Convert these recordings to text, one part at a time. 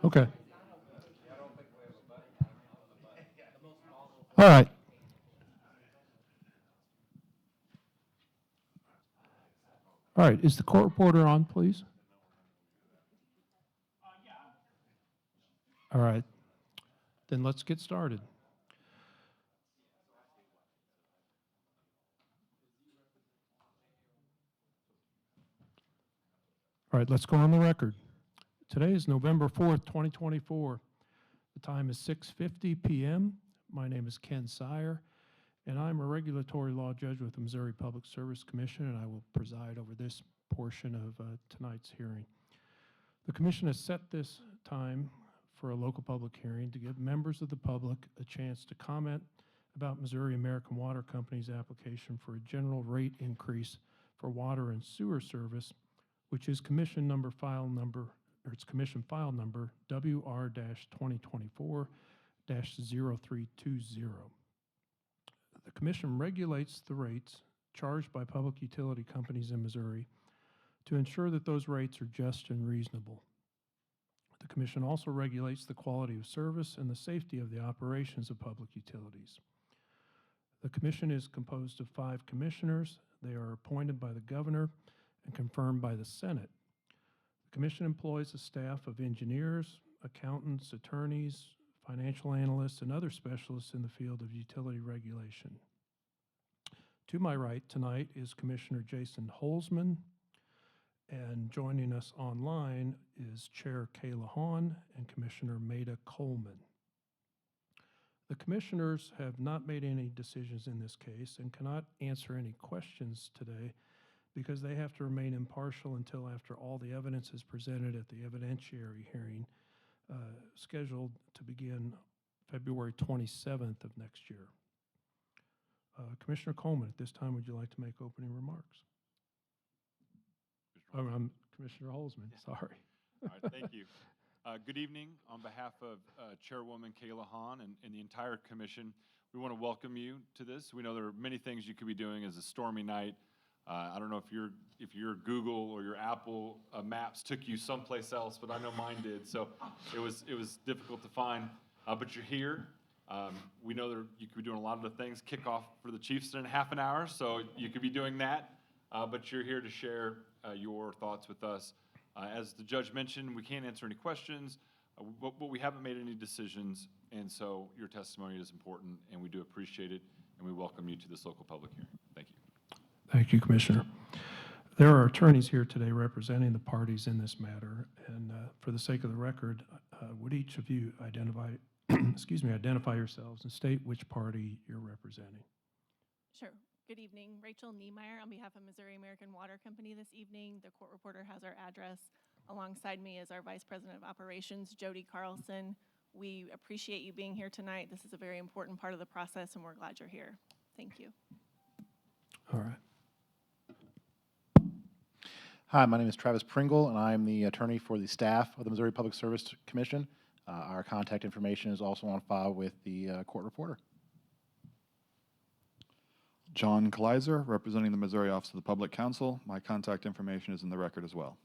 Okay. All right. All right. Is the court reporter on, please? All right. Then let's get started. All right, let's go on the record. Today is November 4th, 2024. The time is 6:50 p.m. My name is Ken Sire, and I'm a regulatory law judge with the Missouri Public Service Commission, and I will preside over this portion of tonight's hearing. The commission has set this time for a local public hearing to give members of the public a chance to comment about Missouri American Water Company's application for a general rate increase for water and sewer service, which is commission file number WR-2024-0320. The commission regulates the rates charged by public utility companies in Missouri to ensure that those rates are just and reasonable. The commission also regulates the quality of service and the safety of the operations of public utilities. The commission is composed of 5 commissioners. They are appointed by the governor and confirmed by the Senate. The commission employs a staff of engineers, accountants, attorneys, financial analysts, and other specialists in the field of utility regulation. To my right tonight is Commissioner Jason Holzman, and joining us online is Chair Kayla Hahn and Commissioner Maida Coleman. The commissioners have not made any decisions in this case and cannot answer any questions today because they have to remain impartial until after all the evidence is presented at the evidentiary hearing scheduled to begin February 27th of next year. Commissioner Coleman, at this time, would you like to make opening remarks? I'm Commissioner Holzman, sorry. All right, thank you. Good evening. On behalf of Chairwoman Kayla Hahn and the entire commission, we want to welcome you to this. We know there are many things you could be doing as a stormy night. I don't know if your Google or your Apple Maps took you someplace else, but I know mine did. So it was difficult to find, but you're here. We know that you could be doing a lot of the things. Kickoff for the Chiefs in half an hour, so you could be doing that. But you're here to share your thoughts with us. As the judge mentioned, we can't answer any questions, but we haven't made any decisions, and so your testimony is important, and we do appreciate it, and we welcome you to this local public hearing. Thank you. Thank you, Commissioner. There are attorneys here today representing the parties in this matter, and for the sake of the record, would each of you identify yourselves and state which party you're representing? Sure. Good evening. Rachel Niemeyer on behalf of Missouri American Water Company this evening. The court reporter has our address. Alongside me is our Vice President of Operations, Jody Carlson. We appreciate you being here tonight. This is a very important part of the process, and we're glad you're here. Thank you. All right. Hi, my name is Travis Pringle, and I'm the attorney for the staff of the Missouri Public Service Commission. Our contact information is also on file with the court reporter. John Kleiser, representing the Missouri Office of the Public Counsel. My contact information is in the record as well.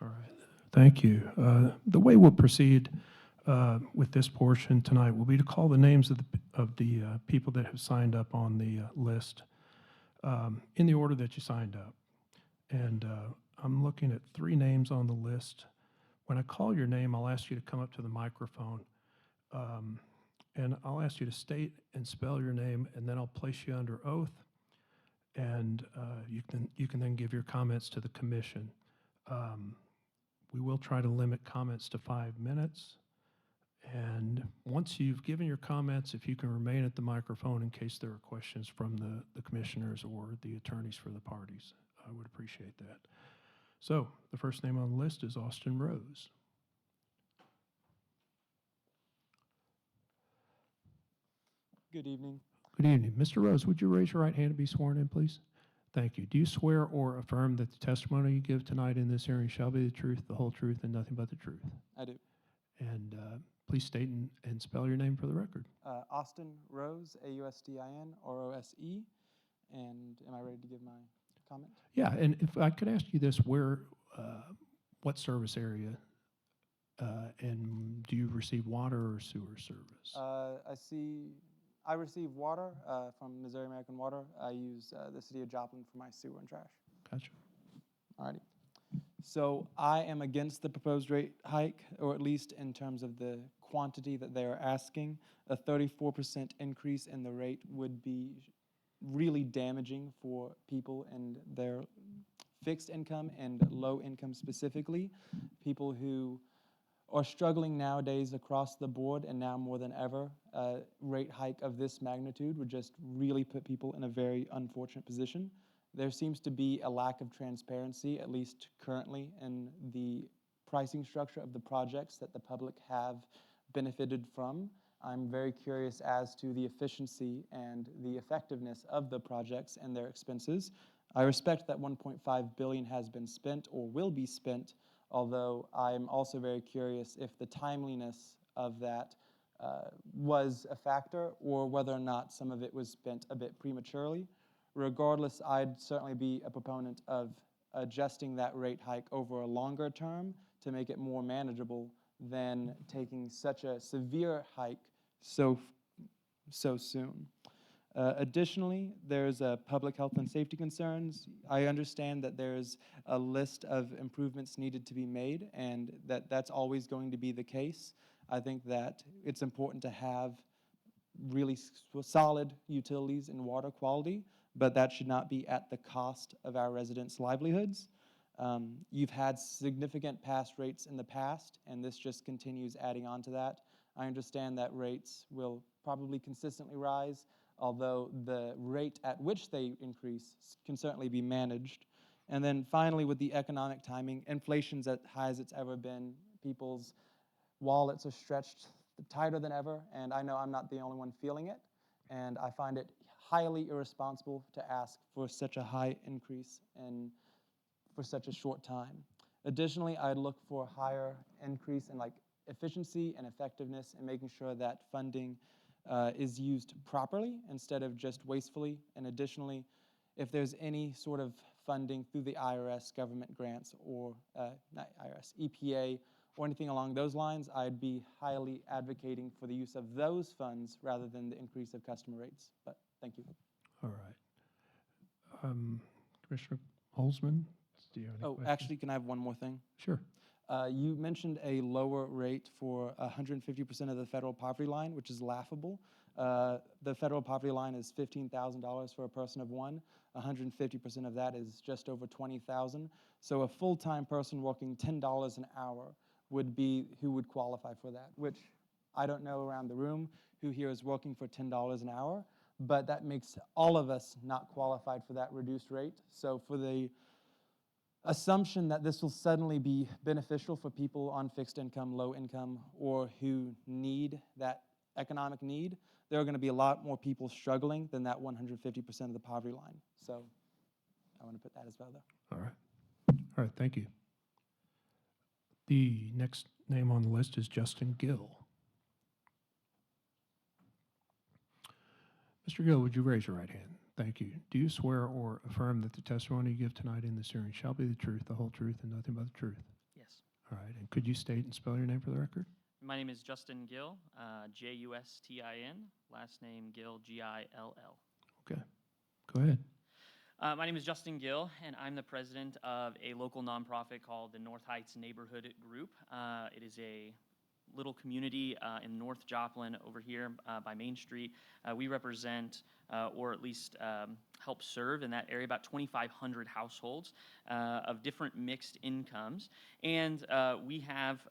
All right. Thank you. The way we'll proceed with this portion tonight will be to call the names of the people that have signed up on the list in the order that you signed up. And I'm looking at 3 names on the list. When I call your name, I'll ask you to come up to the microphone. And I'll ask you to state and spell your name, and then I'll place you under oath, and you can then give your comments to the commission. We will try to limit comments to 5 minutes, and once you've given your comments, if you can remain at the microphone in case there are questions from the commissioners or the attorneys for the parties, I would appreciate that. So the first name on the list is Austin Rose. Good evening. Good evening. Mr. Rose, would you raise your right hand to be sworn in, please? Thank you. Do you swear or affirm that the testimony you give tonight in this hearing shall be the truth, the whole truth, and nothing but the truth? I do. And please state and spell your name for the record. Austin Rose, Austin Rose. And am I ready to give my comment? Yeah, and if I could ask you this, what service area, and do you receive water or sewer service? I receive water from Missouri American Water. I use the city of Joplin for my sewer and trash. Gotcha. Alrighty. So I am against the proposed rate hike, or at least in terms of the quantity that they are asking. A 34% increase in the rate would be really damaging for people and their fixed income and low income specifically, people who are struggling nowadays across the board, and now more than ever. A rate hike of this magnitude would just really put people in a very unfortunate position. There seems to be a lack of transparency, at least currently, in the pricing structure of the projects that the public have benefited from. I'm very curious as to the efficiency and the effectiveness of the projects and their expenses. I respect that $1.5 billion has been spent or will be spent, although I'm also very curious if the timeliness of that was a factor, or whether or not some of it was spent a bit prematurely. Regardless, I'd certainly be a proponent of adjusting that rate hike over a longer term to make it more manageable than taking such a severe hike so soon. Additionally, there's public health and safety concerns. I understand that there's a list of improvements needed to be made, and that's always going to be the case. I think that it's important to have really solid utilities and water quality, but that should not be at the cost of our residents' livelihoods. You've had significant past rates in the past, and this just continues adding on to that. I understand that rates will probably consistently rise, although the rate at which they increase can certainly be managed. And then finally, with the economic timing, inflation's as high as it's ever been. People's wallets are stretched tighter than ever, and I know I'm not the only one feeling it, and I find it highly irresponsible to ask for such a high increase and for such a short time. Additionally, I'd look for a higher increase in efficiency and effectiveness in making sure that funding is used properly instead of just wastefully. And additionally, if there's any sort of funding through the IRS government grants, or not IRS, EPA, or anything along those lines, I'd be highly advocating for the use of those funds rather than the increase of customer rates. But thank you. All right. Commissioner Holzman, do you have any questions? Actually, can I have one more thing? Sure. You mentioned a lower rate for 150% of the federal poverty line, which is laughable. The federal poverty line is $15,000 for a person of one. 150% of that is just over $20,000. So a full-time person working $10 an hour would be who would qualify for that, which I don't know around the room who here is working for $10 an hour, but that makes all of us not qualified for that reduced rate. So for the assumption that this will suddenly be beneficial for people on fixed income, low income, or who need that economic need, there are going to be a lot more people struggling than that 150% of the poverty line. So I want to put that as well, though. All right. All right, thank you. The next name on the list is Justin Gill. Mr. Gill, would you raise your right hand? Thank you. Do you swear or affirm that the testimony you give tonight in this hearing shall be the truth, the whole truth, and nothing but the truth? Yes. All right, and could you state and spell your name for the record? My name is Justin Gill, Justin, last name Gill, Gill. Okay, go ahead. My name is Justin Gill, and I'm the president of a local nonprofit called the North Heights Neighborhood Group. It is a little community in North Joplin over here by Main Street. We represent, or at least help serve in that area, about 2,500 households of different mixed incomes. And we have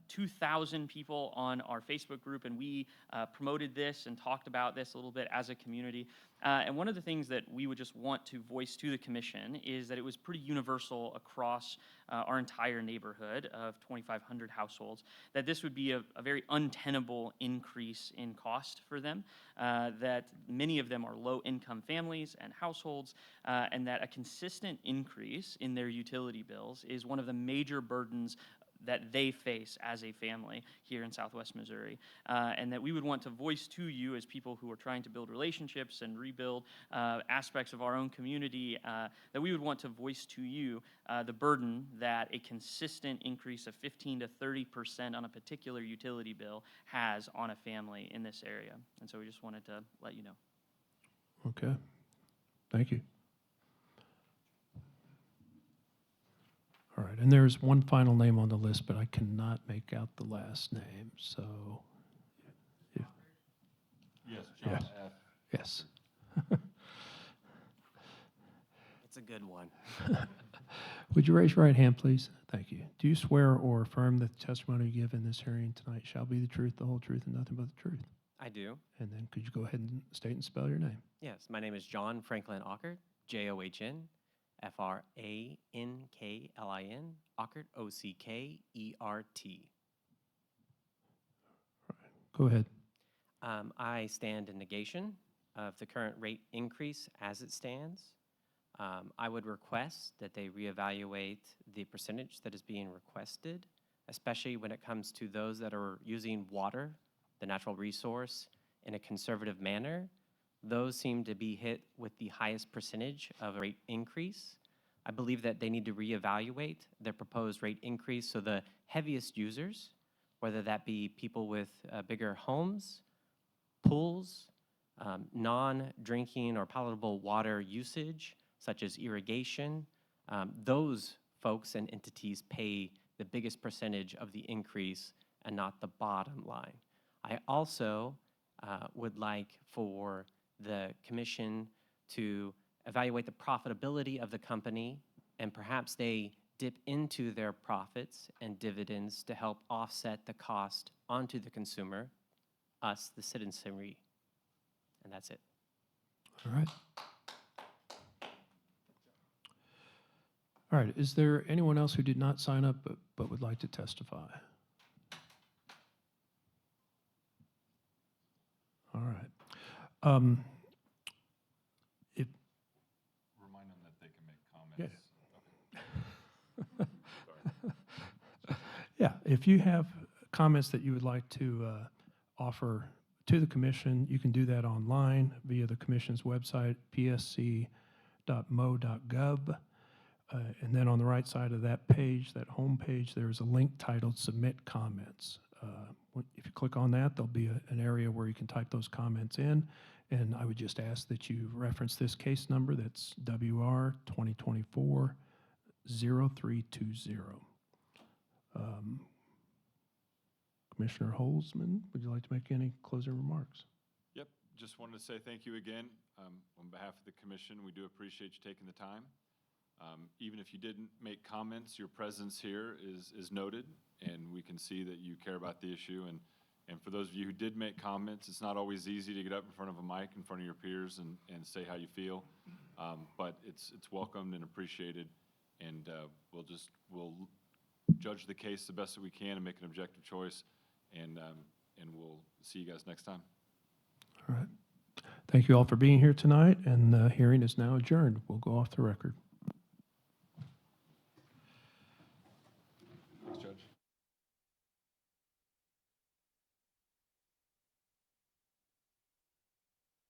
2,000 people on our Facebook group, and we promoted this and talked about this a little bit as a community. And one of the things that we would just want to voice to the commission is that it was pretty universal across our entire neighborhood of 2,500 households, that this would be a very untenable increase in cost for them, that many of them are low-income families and households, and that a consistent increase in their utility bills is one of the major burdens that they face as a family here in Southwest Missouri, and that we would want to voice to you as people who are trying to build relationships and rebuild aspects of our own community, that we would want to voice to you the burden that a consistent increase of 15 to 30% on a particular utility bill has on a family in this area. And so we just wanted to let you know. Okay. Thank you. All right, and there's one final name on the list, but I cannot make out the last name, so, if, Yes, John John Yes. F. yes. It's a good one. Would you raise your right hand, please? Thank you. Do you swear or affirm that the testimony you give in this hearing tonight shall be the truth, the whole truth, and nothing but the truth? I do. And then could you go ahead and state and spell your name? Yes, my name is John Franklin Ockert, John Franklin, Ockert, Ockert. Go ahead. I stand in negation of the current rate increase as it stands. I would request that they reevaluate the percentage that is being requested, especially when it comes to those that are using water, the natural resource, in a conservative manner. Those seem to be hit with the highest percentage of a rate increase. I believe that they need to reevaluate their proposed rate increase so the heaviest users, whether that be people with bigger homes, pools, non-drinking or palatable water usage, such as irrigation, those folks and entities pay the biggest percentage of the increase and not the bottom line. I also would like for the commission to evaluate the profitability of the company, and perhaps they dip into their profits and dividends to help offset the cost onto the consumer, us, the citizenry. And that's it. All right. All right, is there anyone else who did not sign up but would like to testify? All right. If, Remind them that they can make comments. yeah, if you have comments that you would like to offer to the commission, you can do that online via the commission's website, psc.mo.gov. And then on the right side of that page, that home page, there's a link titled Submit Comments. If you click on that, there'll be an area where you can type those comments in. And I would just ask that you reference this case number. That's WR-2024-0320. Commissioner Holzman, would you like to make any closing remarks? Yep, just wanted to say thank you again. On behalf of the commission, we do appreciate you taking the time. Even if you didn't make comments, your presence here is noted, and we can see that you care about the issue. And for those of you who did make comments, it's not always easy to get up in front of a mic in front of your peers and say how you feel, but it's welcomed and appreciated, and we'll judge the case the best that we can and make an objective choice, and we'll see you guys next time. All right. Thank you all for being here tonight, and the hearing is now adjourned. We'll go off the record.